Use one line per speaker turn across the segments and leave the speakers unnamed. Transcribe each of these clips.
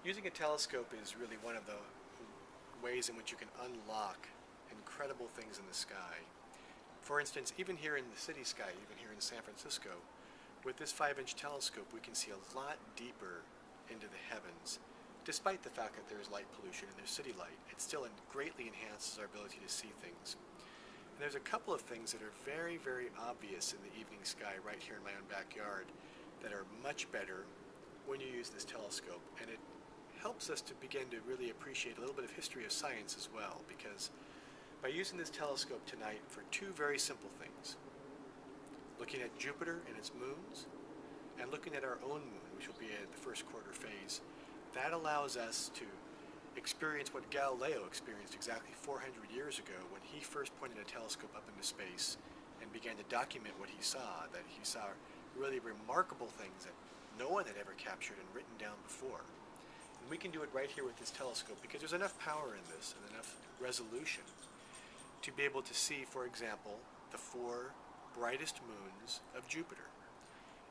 Using a telescope is really one of the ways in which you can unlock incredible things in the sky. For instance, even here in the city sky, even here in San Francisco, with this 5-inch telescope we can see a lot deeper into the heavens. Despite the fact that there is light pollution and there's city light, it still greatly enhances our ability to see things. And there's a couple of things that are very, very obvious in the evening sky right here in my own backyard that are much better when you use this telescope. And it helps us to begin to really appreciate a little bit of history of science as well, because by using this telescope tonight for two very simple things, looking at Jupiter and its moons, and looking at our own moon, which will be at the first quarter phase, that allows us to experience what Galileo experienced exactly 400 years ago when he first pointed a telescope up into space and began to document what he saw, that he saw really remarkable things that no one had ever captured and written down before. And we can do it right here with this telescope because there's enough power in this and enough resolution to be able to see, for example, the 4 brightest moons of Jupiter.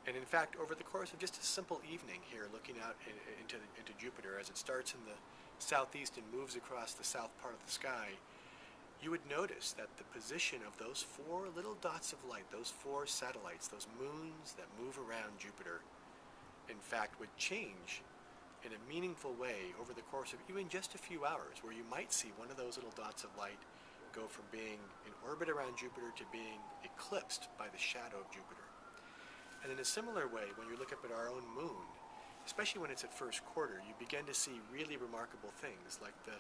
And in fact, over the course of just a simple evening here, looking out into Jupiter as it starts in the southeast and moves across the south part of the sky, you would notice that the position of those 4 little dots of light, those 4 satellites, those moons that move around Jupiter, in fact would change in a meaningful way over the course of even just a few hours, where you might see one of those little dots of light go from being in orbit around Jupiter to being eclipsed by the shadow of Jupiter. And in a similar way, when you look up at our own moon, especially when it's at first quarter, you begin to see really remarkable things, like the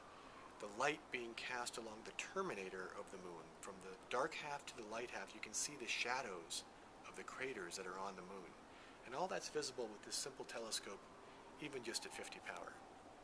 light being cast along the terminator of the moon. From the dark half to the light half, you can see the shadows of the craters that are on the moon. And all that's visible with this simple telescope, even just at 50 power.